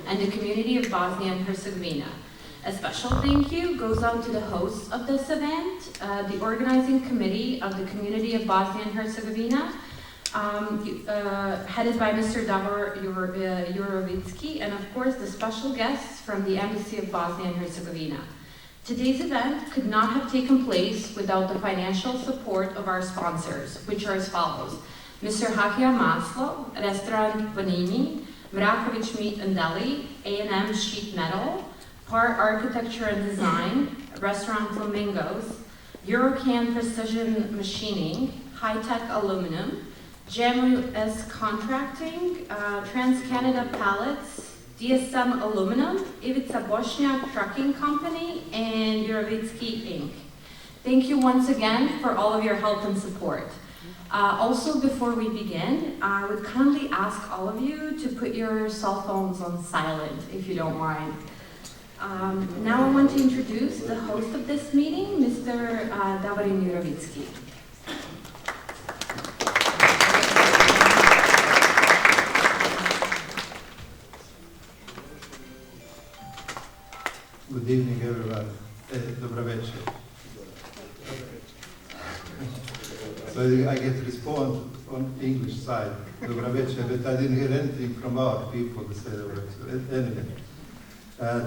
and the community of Bosnia and Hercegovina. A special thank you goes out to the hosts of this event, the organizing committee of the community of Bosnia and Hercegovina, headed by Mr. Davor Jurovicki, and of course the special guests from the Embassy of Bosnia and Herzegovina. Today's event could not have taken place without the financial support of our sponsors, which are as follows: Mr. Hakija Maslo, Restaurant Panini, Mrakovic Meat and Deli, A&M Sheet Metal, Par Architecture and Design, Restaurant Flamingos, Eurocan Precision Machining, High Tech Aluminum, JAMUS Contracting, Trans-Canada Pallets, DSM Aluminum, Ivica Bošnjak Trucking Company, and Jurovicki Inc. Thank you once again for all of your help and support. Also, before we begin, I would kindly ask all of you to put your cell phones on silent, if you don't mind. Now I want to introduce the host of this meeting, Mr. Davorin Jurovicki. Good evening, everyone. Dobro večer. So I get to respond on English side, dobro večer, but I didn't hear anything from our people to say dobro večer. Anyway,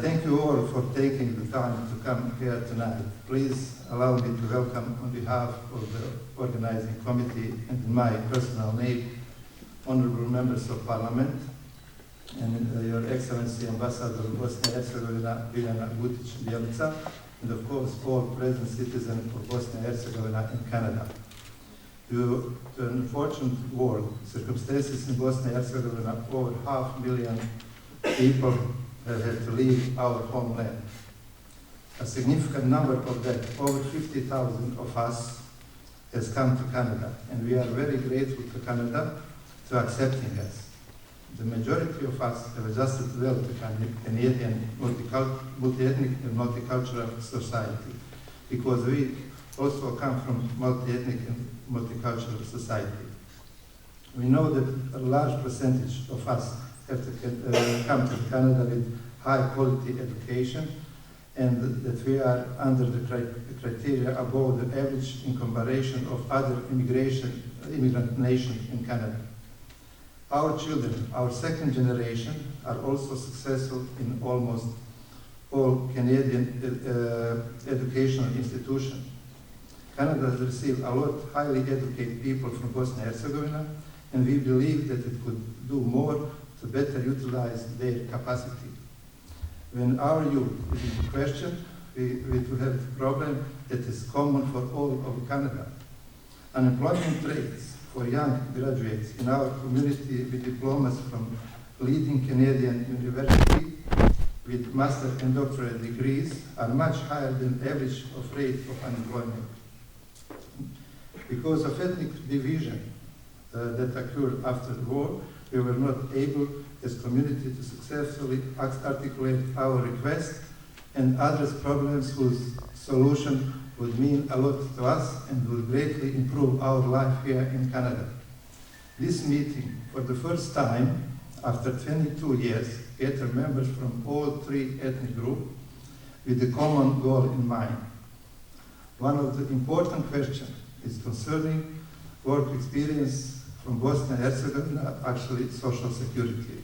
thank you all for taking the time to come here tonight. Please allow me to welcome on behalf of the organizing committee and in my personal name, honorable members of Parliament, and Your Excellency Ambassador Bosne and Hercegovina Biljana Butić-Bjelica, and of course all present citizens of Bosnia and Herzegovina and Canada. Due to an unfortunate war, circumstances in Bosnia and Herzegovina, over 500,000 people have had to leave our homeland. A significant number of them, over 50,000 of us, has come to Canada, and we are very grateful to Canada for accepting us. The majority of us have adjusted well to Canadian multi-ethnic and multicultural society, because we also come from multi-ethnic and multicultural society. We know that a large percentage of us have to come to Canada with high quality education, and that we are under the criteria above the average in comparison of other immigrant nations in Canada. Our children, our second generation, are also successful in almost all Canadian educational institutions. Canada has received a lot of highly educated people from Bosnia and Herzegovina, and we believe that it could do more to better utilize their capacity. When our youth is in question, we do have a problem that is common for all of Canada. Unemployment rates for young graduates in our community with diplomas from leading Canadian universities with master and doctorate degrees are much higher than average of rate of unemployment. Because of ethnic division that occurred after the war, we were not able as a community to successfully articulate our requests and address problems whose solution would mean a lot to us and will greatly improve our life here in Canada. This meeting, for the first time after 22 years, gathered members from all three ethnic groups with a common goal in mind. One of the important questions is concerning work experience from Bosnia and Herzegovina, actually social security.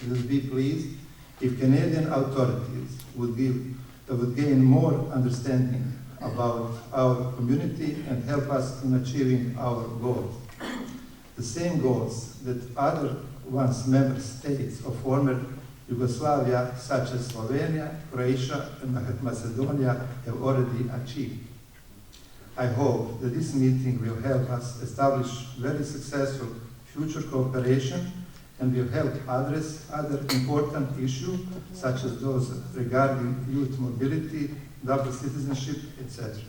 We will be pleased if Canadian authorities would gain more understanding about our community and help us in achieving our goals. The same goals that other member states of former Yugoslavia, such as Slovenia, Croatia, and Macedonia, have already achieved. I hope that this meeting will help us establish very successful future cooperation and will help address other important issues, such as those regarding youth mobility, double citizenship, etc.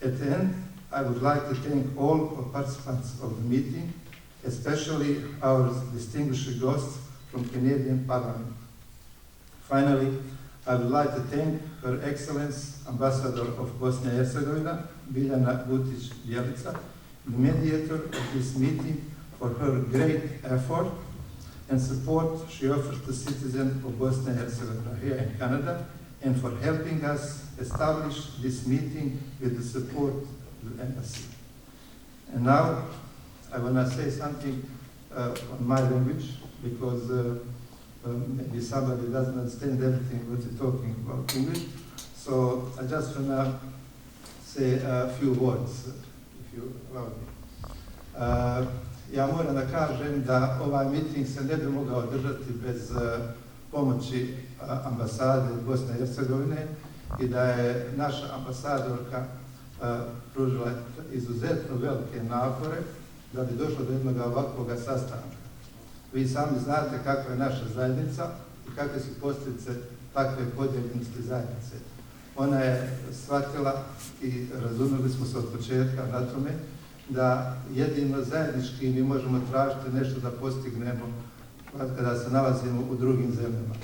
At the end, I would like to thank all participants of the meeting, especially our distinguished guests from Canadian Parliament. Finally, I would like to thank Her Excellency Ambassador of Bosnia and Herzegovina, Biljana Butić-Bjelica, the mediator of this meeting, for her great effort and support she offers to citizens of Bosnia and Herzegovina here in Canada, and for helping us establish this meeting with the support of the embassy. And now, I want to say something on my language, because maybe somebody doesn't understand everything what you're talking about English. So I just want to say a few words, if you allow me. Ja moram da kažem da ovaj miting se ne bi mogao održati bez pomoći ambasade Bosne i Hercegovine i da je naša ambasadorka pružila izuzetno velike napore da bi došlo do jednog ovakvog sastanka. Vi sami znate kakva je naša zajednica i kakve su posljedice takve podijeljenosti zajednice. Ona je shvatila i razumjeli smo se od početka na tome da jedino zajednički mi možemo tražiti nešto da postignemo kada se nalazimo u drugim zemljama.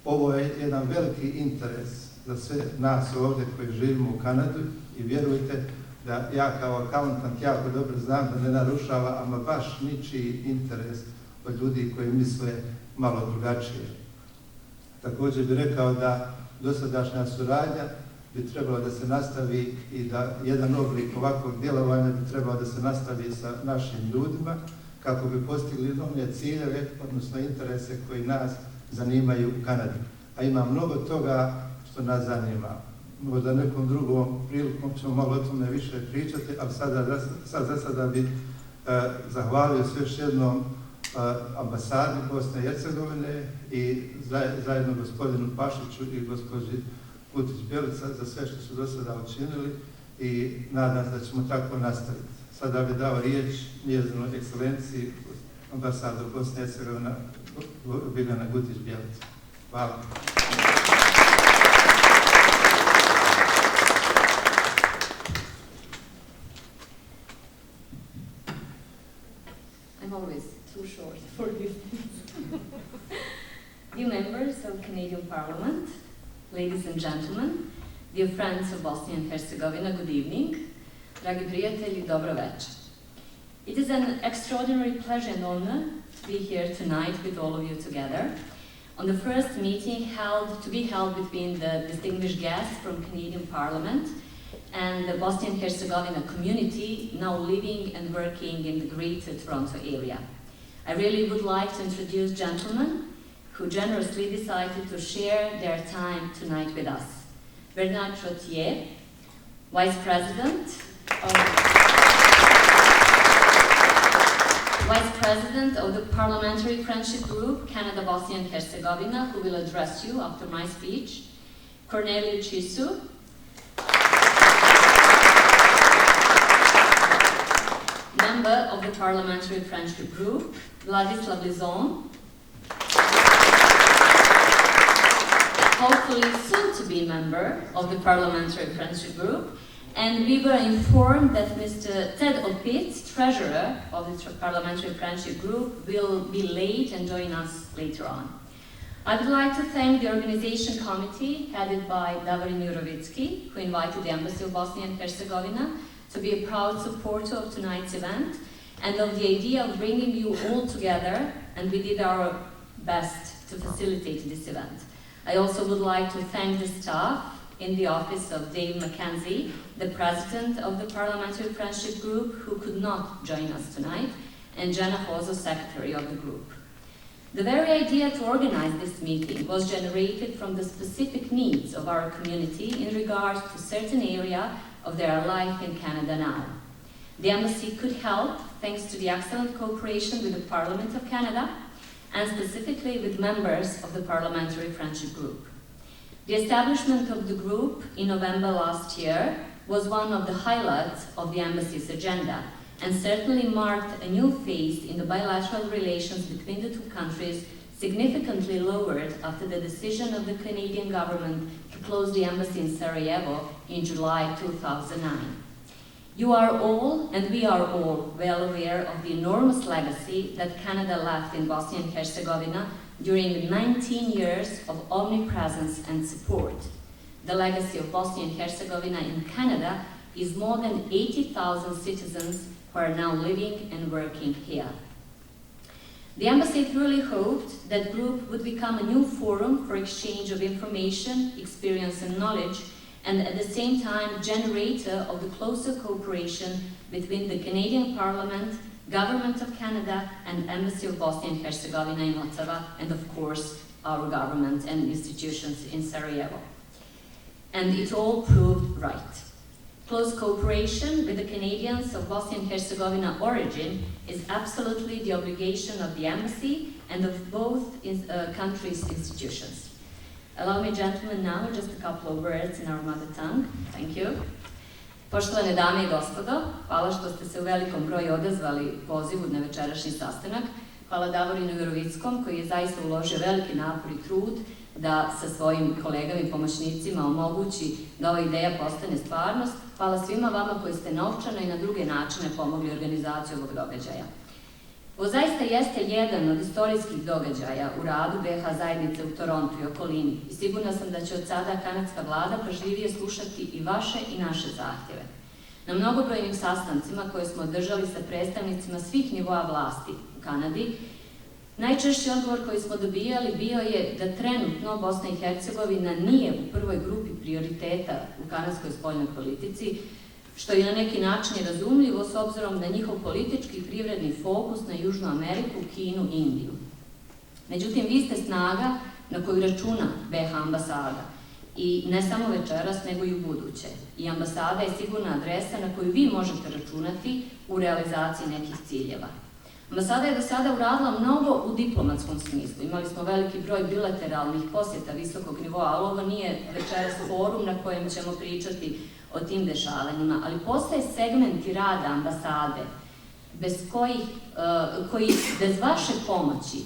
Ovo je jedan veliki interes za sve nas ovdje koji živimo u Kanadi i vjerujte da ja kao accountant jako dobro znam da ne narušava ama baš ničiji interes od ljudi koji misle malo drugačije. Također bih rekao da dosadašnja suradnja bi trebalo da se nastavi i da jedan oblik ovakvog djelovanja bi trebalo da se nastavi sa našim ljudima kako bi postigli one ciljeve, odnosno interese koji nas zanimaju u Kanadi. A ima mnogo toga što nas zanima. Možda nekom drugom prilikom ćemo malo o tome više pričati, ali za sada bih zahvalio se još jednom ambasadi Bosne i Hercegovine i zajedno gospodinu Pašiću i gospođi Belica za sve što su do sada učinili i nadam se da ćemo tako nastaviti. Sada bih dao riječ njezinoj ekscelenciji ambasador Bosne i Hercegovine Biljana Gutić-Bjelica. Hvala. I'm always too short for these things. Dear members of Canadian Parliament, ladies and gentlemen, dear friends of Bosnia and Herzegovina, good evening. Dragi prijatelji, dobro večer. It is an extraordinary pleasure and honor to be here tonight with all of you together on the first meeting to be held between the distinguished guests from Canadian Parliament and the Bosnian and Herzegovina community now living and working in the greater Toronto area. I really would like to introduce gentlemen who generously decided to share their time tonight with us. Bernard Trottier, Vice President of the Parliamentary Friendship Group, Canada, Bosnia and Herzegovina, who will address you after my speech. Corneliu Cisu, member of the Parliamentary Friendship Group. Vladislav Lizon, hopefully soon to be member of the Parliamentary Friendship Group. And we were informed that Mr. Ted Opitz, treasurer of the Parliamentary Friendship Group, will be late and join us later on. I would like to thank the organization committee headed by Davorin Jurovicki, who invited the Embassy of Bosnia and Herzegovina to be a proud supporter of tonight's event and of the idea of bringing you all together, and we did our best to facilitate this event. I also would like to thank the staff in the office of Dave McKenzie, the president of the Parliamentary Friendship Group, who could not join us tonight, and Jenna Hozo, secretary of the group. The very idea to organize this meeting was generated from the specific needs of our community in regard to certain area of their life in Canada now. The embassy could help thanks to the excellent cooperation with the Parliament of Canada and specifically with members of the Parliamentary Friendship Group. The establishment of the group in November last year was one of the highlights of the embassy's agenda and certainly marked a new phase in the bilateral relations between the two countries, significantly lowered after the decision of the Canadian government to close the embassy in Sarajevo in July 2009. You are all, and we are all, well aware of the enormous legacy that Canada left in Bosnia and Herzegovina during 19 years of omnipresence and support. The legacy of Bosnia and Herzegovina in Canada is more than 80,000 citizens who are now living and working here. The embassy truly hoped that group would become a new forum for exchange of information, experience and knowledge, and at the same time generator of the closer cooperation between the Canadian Parliament, Government of Canada, and Embassy of Bosnia and Hercegovina in Ottawa, and of course our government and institutions in Sarajevo. And it all proved right. Close cooperation with the Canadians of Bosnia and Herzegovina origin is absolutely the obligation of the embassy and of both countries' institutions. Allow me, gentlemen, now just a couple of words in our mother tongue. Thank you. Poštovane dame I gospodo, hvala što ste se u velikom broju odazvali pozivu na večerašnji sastanak. Hvala Davorinu Mirovickom koji je zaista uložio veliki napor I trud da sa svojim kolegama I pomoćnicima omogući da ova ideja postane stvarnost. Hvala svima vama koji ste novčano I na druge načine pomogli organizaciju ovog događaja. Ovo zaista jeste jedan od istorijskih događaja u radu BiH zajednice u Torontu I okolini I sigurna sam da će od sada kanadska vlada pažljivije slušati I vaše I naše zahtjeve. Na mnogobrojnim sastancima koje smo održali sa predstavnicima svih nivoa vlasti u Kanadi, najčešći odgovor koji smo dobijali bio je da trenutno Bosna I Hercegovina nije u prvoj grupi prioriteta u kanadskoj spoljnoj politici, što je na neki način razumljivo s obzirom na njihov politički I privredni fokus na Južnu Ameriku, Kinu I Indiju. Međutim, vi ste snaga na koju računa BiH ambasada I ne samo večeras, nego I u buduće. I ambasada je sigurna adresa na koju vi možete računati u realizaciji nekih ciljeva. Ambasada je do sada uradila mnogo u diplomatskom smislu. Imali smo veliki broj bilateralnih posjeta visokog nivoa, ali ovo nije večeras forum na kojem ćemo pričati o tim dešavanjima, ali postoje segmenti rada ambasade koji bez vaše pomoći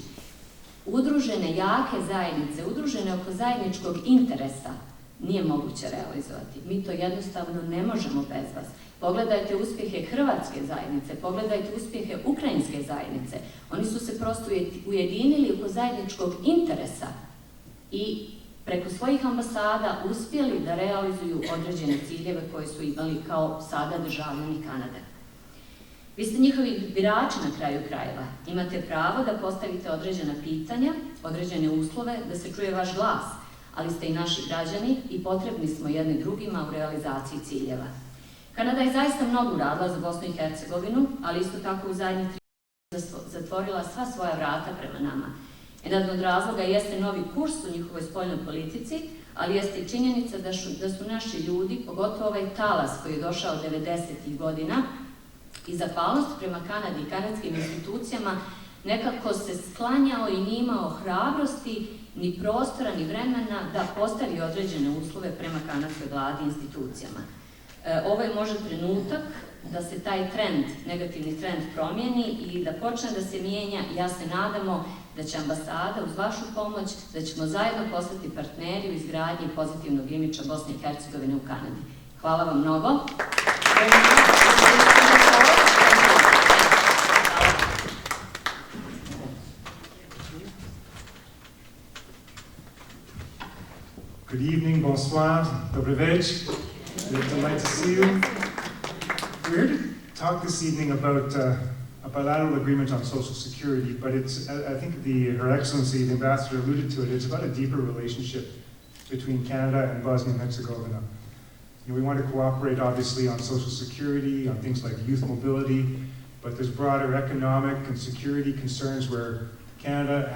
udružene jake zajednice, udružene oko zajedničkog interesa, nije moguće realizovati. Mi to jednostavno ne možemo bez vas. Pogledajte uspjehe hrvatske zajednice, pogledajte uspjehe ukrajinske zajednice. Oni su se prosto ujedinili oko zajedničkog interesa I preko svojih ambasada uspjeli da realizuju određene ciljeve koje su imali kao sada državljani Kanade. Vi ste njihovi birači na kraju krajeva. Imate pravo da postavite određena pitanja, određene uslove, da se čuje vaš glas, ali ste I naši građani I potrebni smo jedni drugima u realizaciji ciljeva. Kanada je zaista mnogo uradila za Bosnu I Hercegovinu, ali isto tako u zadnjih 3 zatvorila sva svoja vrata prema nama. Jedan od razloga jeste novi kurs u njihovoj spoljnoj politici, ali jeste I činjenica da su naši ljudi, pogotovo ovaj talas koji je došao 90. godina, I zahvalnost prema Kanadi I kanadskim institucijama nekako se sklanjao I nije imao hrabrosti, ni prostora, ni vremena da postavi određene uslove prema kanadskoj vladi I institucijama. Ovo je možda trenutak da se taj trend, negativni trend promijeni I da počne da se mijenja I ja se nadamo da će ambasada uz vašu pomoć, da ćemo zajedno postati partneri u izgradnji pozitivnog imidža Bosne I Hercegovine u Kanadi. Hvala vam mnogo. Good evening, bonsoir, dobre večer. It's a delight to see you. We're here to talk this evening about a bilateral agreement on social security, but it's, I think Her Excellency, the Ambassador alluded to it, it's about a deeper relationship between Canada and Bosnia and Herzegovina. We want to cooperate, obviously, on social security, on things like youth mobility, but there's broader economic and security concerns where Canada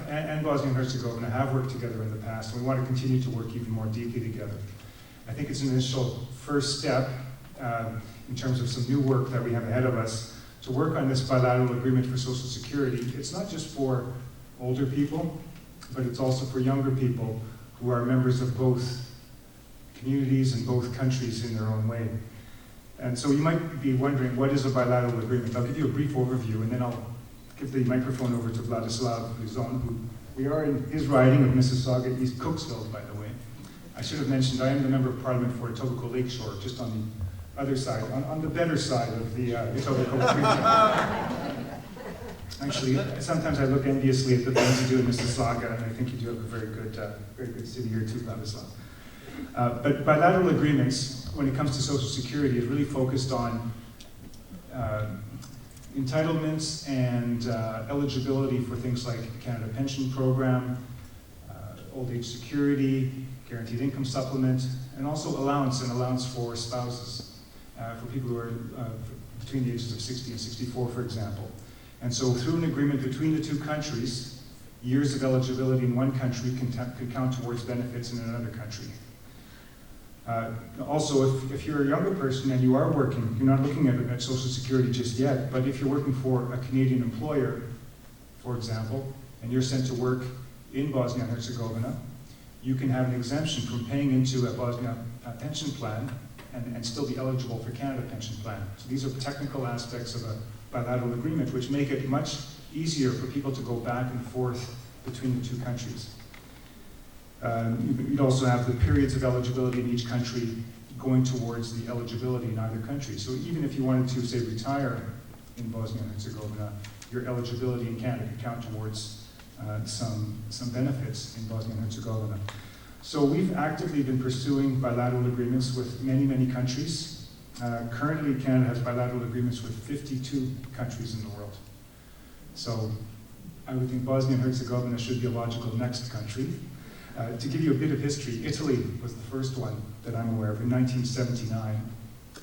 and Bosnia and Herzegovina have worked together in the past, and we want to continue to work even more deeply together. I think it's an initial first step in terms of some new work that we have ahead of us to work on this bilateral agreement for social security. It's not just for older people, but it's also for younger people who are members of both communities and both countries in their own way. And so you might be wondering, what is a bilateral agreement? I'll give you a brief overview, and then I'll give the microphone over to Vladislav Luzon, who we are in his riding of Mississauga, East Cooksville, by the way. I should have mentioned I am the Member of Parliament for Etobicoke Lakeshore, just on the other side, on the better side of the Etobicoke Creek. Actually, sometimes I look enviously at the things you do in Mississauga, and I think you do have a very good city here too, Vladislav. But bilateral agreements, when it comes to social security, is really focused on entitlements and eligibility for things like Canada Pension Program, old age security, guaranteed income supplement, and also allowance for spouses, for people who are between the ages of 60 and 64, for example. And so through an agreement between the two countries, years of eligibility in one country can count towards benefits in another country. Also, if you're a younger person and you are working, you're not looking at Social Security just yet, but if you're working for a Canadian employer, for example, and you're sent to work in Bosnia and Herzegovina, you can have an exemption from paying into a Bosnia pension plan and still be eligible for Canada pension plan. So these are technical aspects of a bilateral agreement which make it much easier for people to go back and forth between the two countries. You'd also have the periods of eligibility in each country going towards the eligibility in either country. So even if you wanted to, say, retire in Bosnia and Herzegovina, your eligibility in Canada could count towards some benefits in Bosnia and Herzegovina. So we've actively been pursuing bilateral agreements with many, many countries. Currently, Canada has bilateral agreements with 52 countries in the world. So I would think Bosnia and Herzegovina should be a logical next country. To give you a bit of history, Italy was the first one that I'm aware of in 1979.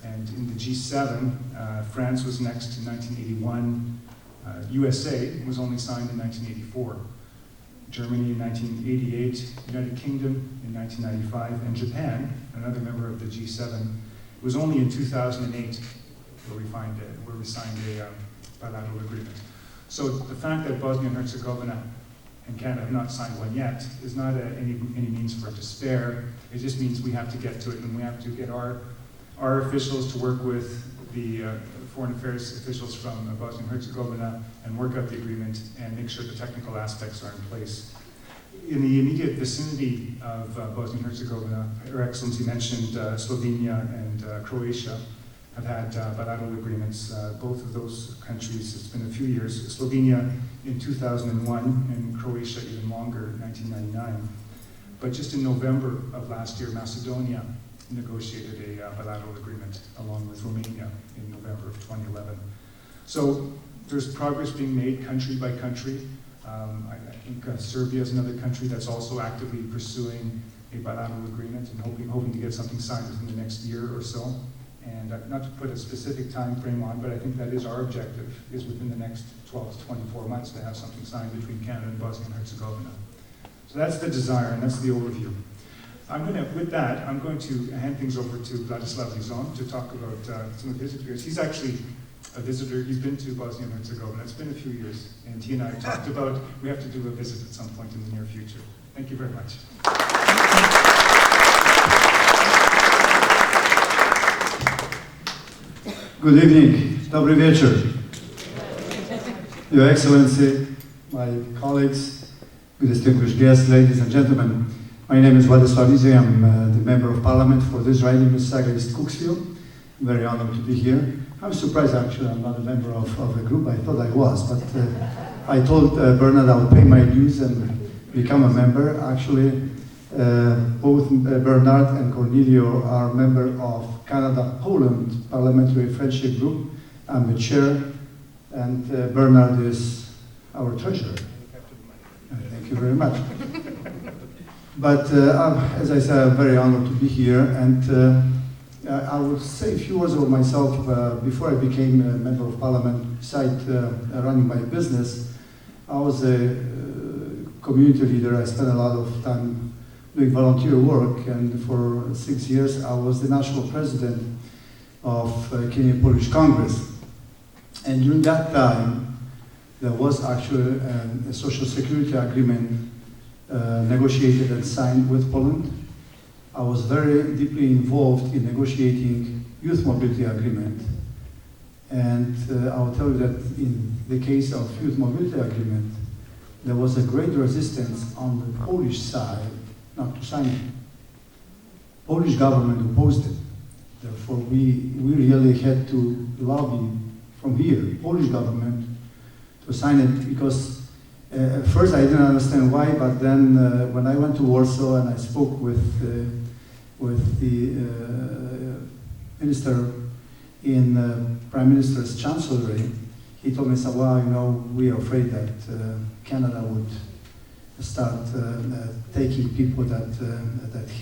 And in the G7, France was next in 1981. USA was only signed in 1984. Germany in 1988, United Kingdom in 1995, and Japan, another member of the G7, it was only in 2008 where we signed a bilateral agreement. So the fact that Bosnia and Herzegovina and Canada have not signed one yet is not any means for despair. It just means we have to get to it, and we have to get our officials to work with the foreign affairs officials from Bosnia and Herzegovina and work out the agreement and make sure the technical aspects are in place. In the immediate vicinity of Bosnia and Herzegovina, Her Excellency mentioned Slovenia and Croatia have had bilateral agreements. Both of those countries, it's been a few years. Slovenia in 2001 and Croatia even longer, 1999. But just in November of last year, Macedonia negotiated a bilateral agreement along with Romania in November of 2011. So there's progress being made country by country. I think Serbia is another country that's also actively pursuing a bilateral agreement and hoping to get something signed within the next year or so. And not to put a specific time frame on, but I think that is our objective, is within the next 12 to 24 months to have something signed between Canada and Bosnia and Herzegovina. So that's the desire, and that's the overview. With that, I'm going to hand things over to Vladislav Lizon to talk about some of his experience. He's actually a visitor. He's been to Bosnia and Herzegovina. It's been a few years, and he and I talked about we have to do a visit at some point in the near future. Thank you very much. Good evening, dobry wieczór. Your Excellency, my colleagues, good distinguished guests, ladies and gentlemen. My name is Vladislav Lizon. I'm the Member of Parliament for this riding in East Cooksville. I'm very honored to be here. I'm surprised actually I'm not a member of the group. I thought I was, but I told Bernard I'll pay my dues and become a member. Actually, both Bernard and Cornelio are members of Canada-Poland Parliamentary Friendship Group. I'm the chair, and Bernard is our treasurer. Thank you very much. But as I said, I'm very honored to be here, and I will say a few words about myself. Before I became a member of parliament, besides running my business, I was a community leader. I spent a lot of time doing volunteer work, and for 6 years I was the national president of Canadian Polish Congress. And during that time, there was actually a social security agreement negotiated and signed with Poland. I was very deeply involved in negotiating youth mobility agreement. And I will tell you that in the case of youth mobility agreement, there was a great resistance on the Polish side not to sign it. Polish government opposed it. Therefore, we really had to lobby from here, Polish government, to sign it, because at first I didn't understand why, but then when I went to Warsaw and I spoke with the minister in Prime Minister's Chancellery, he told me, so, well, you know, we are afraid that Canada would start taking people that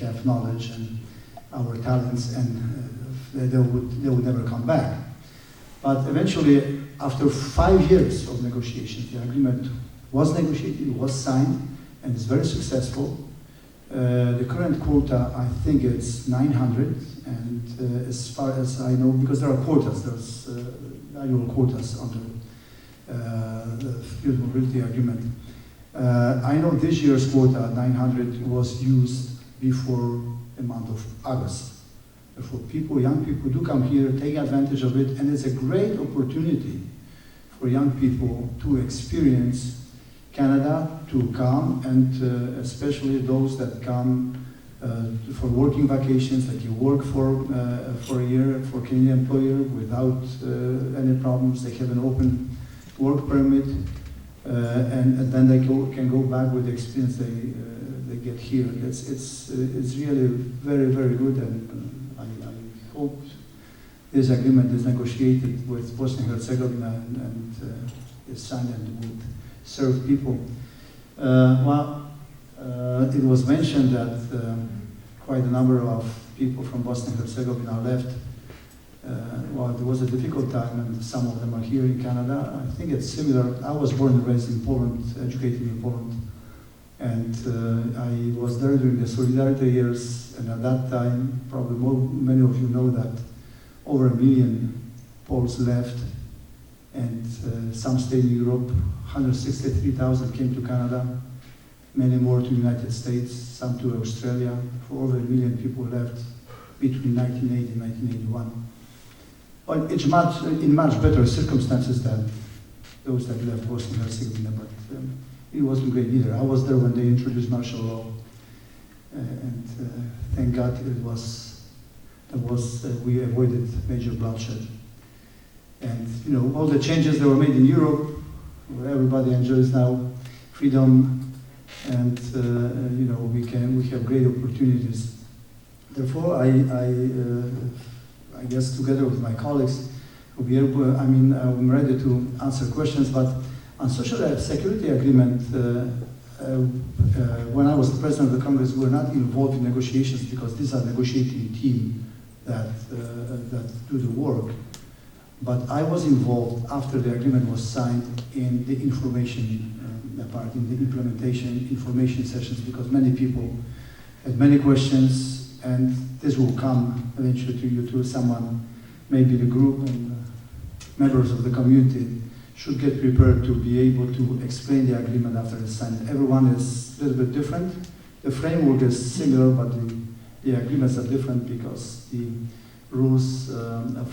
have knowledge and our talents, and they would never come back. But eventually, after 5 years of negotiations, the agreement was negotiated, was signed, and is very successful. The current quota, I think it's 900, and as far as I know, because there are quotas, there's annual quotas under the Youth Mobility Agreement. I know this year's quota, 900, was used before the month of August. Therefore, young people do come here, take advantage of it, and it's a great opportunity for young people to experience Canada, to come, and especially those that come for working vacations, that you work for a year for Canadian employer without any problems. They have an open work permit, and then they can go back with the experience they get here. It's really very, very good, and I hope this agreement is negotiated with Bosnia and Hercegovina and is signed and would serve people. It was mentioned that quite a number of people from Bosnia and Herzegovina left. There was a difficult time, and some of them are here in Canada. I think it's similar. I was born and raised in Poland, educated in Poland, and I was there during the Solidarity years, and at that time, probably many of you know that over 1 million Poles left, and some stayed in Europe. 163,000 came to Canada, many more to the United States, some to Australia. For over 1 million people left between 1980 and 1981. But it's in much better circumstances than those that left Bosnia and Herzegovina, but it wasn't great either. I was there when they introduced martial law, and thank God we avoided major bloodshed. And you know, all the changes that were made in Europe, where everybody enjoys now freedom, and you know, we have great opportunities. Therefore, I guess together with my colleagues, we'll be able, I'm ready to answer questions, but on social security agreement, when I was the president of the Congress, we were not involved in negotiations because these are negotiating team that do the work. But I was involved after the agreement was signed in the information part, in the implementation information sessions, because many people had many questions, and this will come eventually to you, to someone, maybe the group and members of the community should get prepared to be able to explain the agreement after it's signed. Everyone is a little bit different. The framework is similar, but the agreements are different because the rules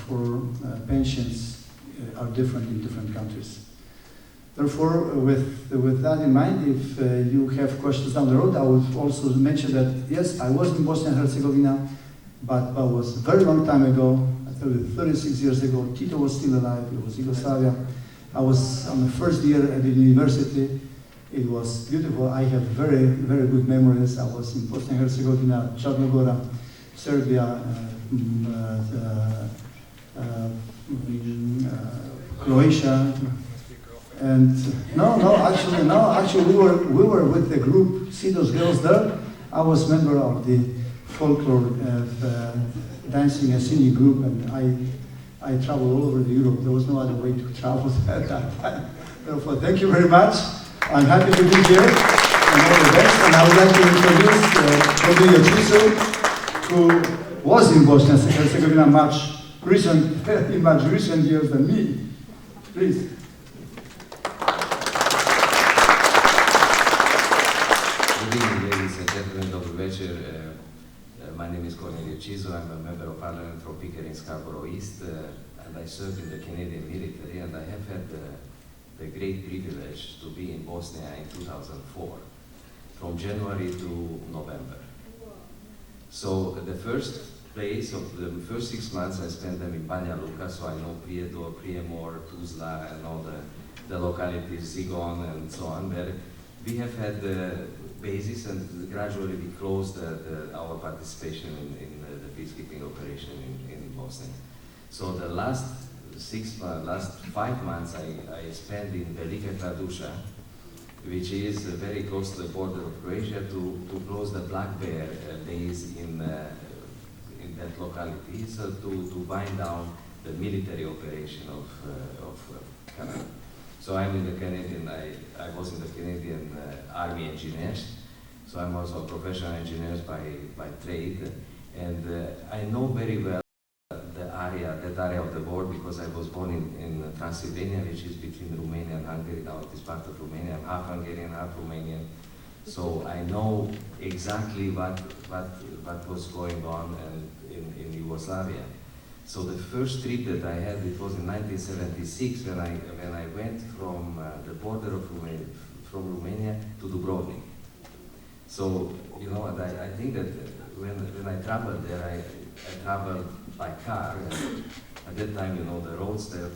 for pensions are different in different countries. Therefore, with that in mind, if you have questions down the road, I would also mention that, yes, I was in Bosnia and Herzegovina, but that was a very long time ago. I tell you, 36 years ago, Tito was still alive, it was Yugoslavia. I was on the first year at the university. It was beautiful. I have very, very good memories. I was in Bosnia and Herzegovina, Črna Gora, Serbia, Croatia, and actually we were with the group. See those girls there? I was member of the folklore dancing and singing group, and I traveled all over Europe. There was no other way to travel at that time. Therefore, thank you very much. I'm happy to be here, and all the best. And I would like to introduce Koji Chisu, who was in Bosnia and Herzegovina in much recent years than me. Please. Good evening, ladies and gentlemen. Dobro večer. My name is Koji Chisu. I'm a member of Parliament from Pickering, Scarborough East, and I served in the Canadian military, and I have had the great privilege to be in Bosnia in 2004, from January to November. So the first place of the first 6 months I spent them in Banja Luka, so I know Prijedor, Prijemor, Tuzla, and all the localities, Zigon, and so on, where we have had the basis, and gradually we closed our participation in the peacekeeping operation in Bosnia. So the last last 5 months I spent in Velika Kladuša, which is very close to the border of Croatia, to close the black bear days in that locality, so to wind down the military operation of Canada. So I'm in the Canadian, I was in the Canadian Army Engineers, so I'm also a professional engineer by trade, and I know very well that area of the world because I was born in Transylvania, which is between Romania and Hungary. Now it is part of Romania. I'm half Hungarian, half Romanian. So I know exactly what was going on in Yugoslavia. So the first trip that I had, it was in 1976 when I went from the border of Romania to Dubrovnik. So, you know, I think that when I traveled there, I traveled by car, and at that time, you know, the roads there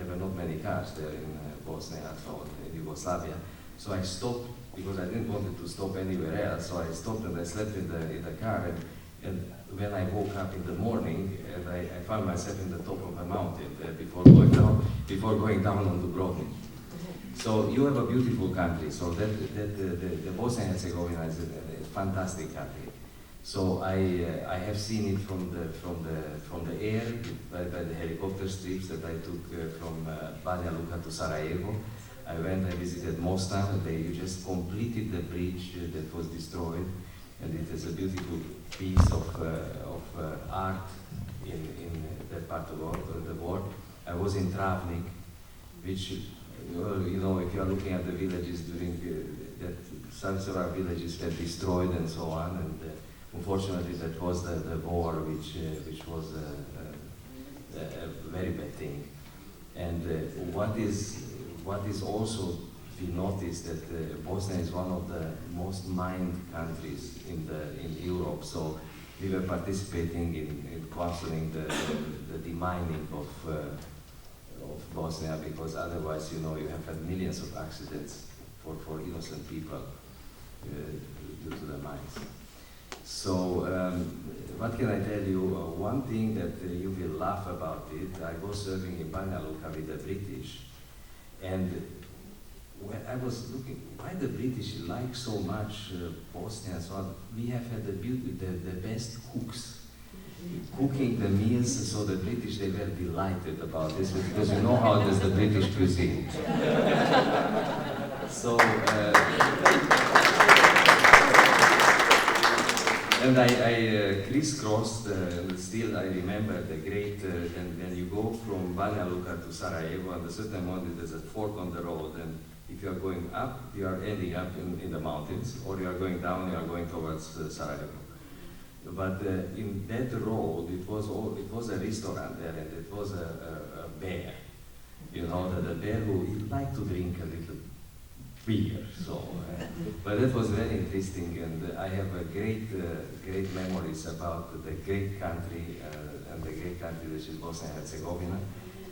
were not many cars there in Bosnia or in Yugoslavia. So I stopped because I didn't want to stop anywhere else. So I stopped and I slept in the car. And when I woke up in the morning, and I found myself in the top of a mountain before going down on Dubrovnik. So you have a beautiful country. So the Bosnia and Herzegovina is a fantastic country. So I have seen it from the air by the helicopter trips that I took from Banja Luka to Sarajevo. I visited Mostar. They just completed the bridge that was destroyed, and it is a beautiful piece of art in that part of the world. I was in Travnik, which, you know, if you are looking at the villages during that several villages were destroyed and so on, and unfortunately that was the war, which was a very bad thing. And what is also we noticed that Bosnia is one of the most mined countries in Europe. So we were participating in counseling the demining of Bosnia, because otherwise, you know, you have had millions of accidents for innocent people due to the mines. So what can I tell you? One thing that you will laugh about it, I was serving in Banja Luka with the British, and when I was looking, why the British like so much Bosnia and so on, we have had the best cooks cooking the meals, so the British, they were delighted about this, because you know how there's the British cuisine. So, and I crisscrossed, still I remember the great, when you go from Banja Luka to Sarajevo, at a certain moment there's a fork on the road, and if you are going up, you are ending up in the mountains, or you are going down, you are going towards Sarajevo. But in that road, it was a restaurant there, and it was a bear. You know, the bear who liked to drink a little beer. So, but that was very interesting, and I have a great memories about the great country and the great country which is Bosnia and Herzegovina.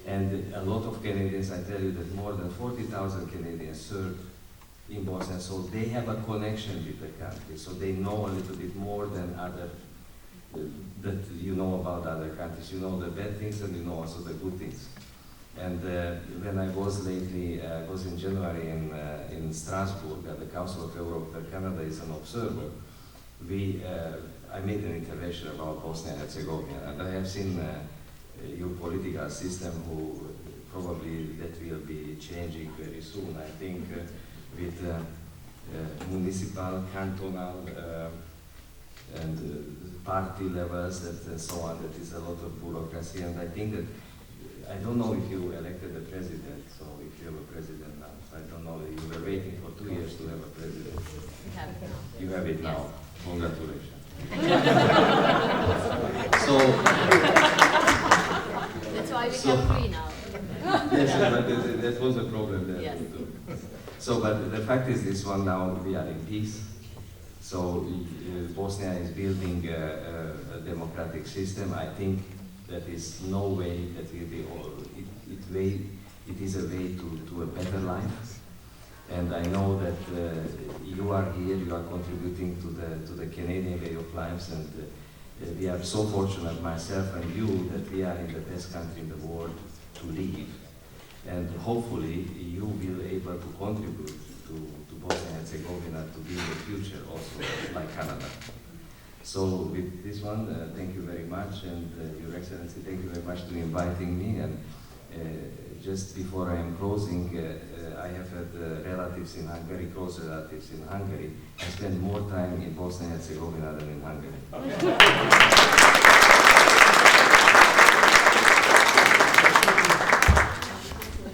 And a lot of Canadians, I tell you that more than 40,000 Canadians served in Bosnia, so they have a connection with the country, so they know a little bit more than other, that you know about other countries. You know the bad things and you know also the good things. And when I was lately, I was in January in Strasbourg at the Council of Europe, where Canada is an observer. I made an intervention about Bosnia and Herzegovina, and I have seen your political system, who probably that will be changing very soon. I think with municipal, cantonal, and party levels, and so on, that is a lot of bureaucracy. And I think that, I don't know if you elected a president, so if you have a president now, so I don't know, you were waiting for 2 years to have a president. We have it now. You have it now. Yes. Congratulations. So, that's why we have three now. Yes, but that was a problem there. Yes. So, but the fact is, this one now we are in peace. So Bosnia is building a democratic system. I think that is no way that will be all. It is a way to a better life. And I know that you are here, you are contributing to the Canadian way of life, and we are so fortunate, myself and you, that we are in the best country in the world to leave. And hopefully you will be able to contribute to Bosnia and Herzegovina to be in the future also like Canada. So with this one, thank you very much, and Your Excellency, thank you very much to inviting me. And just before I am closing, I have had relatives in Hungary, close relatives in Hungary. I spend more time in Bosnia and Herzegovina than in Hungary.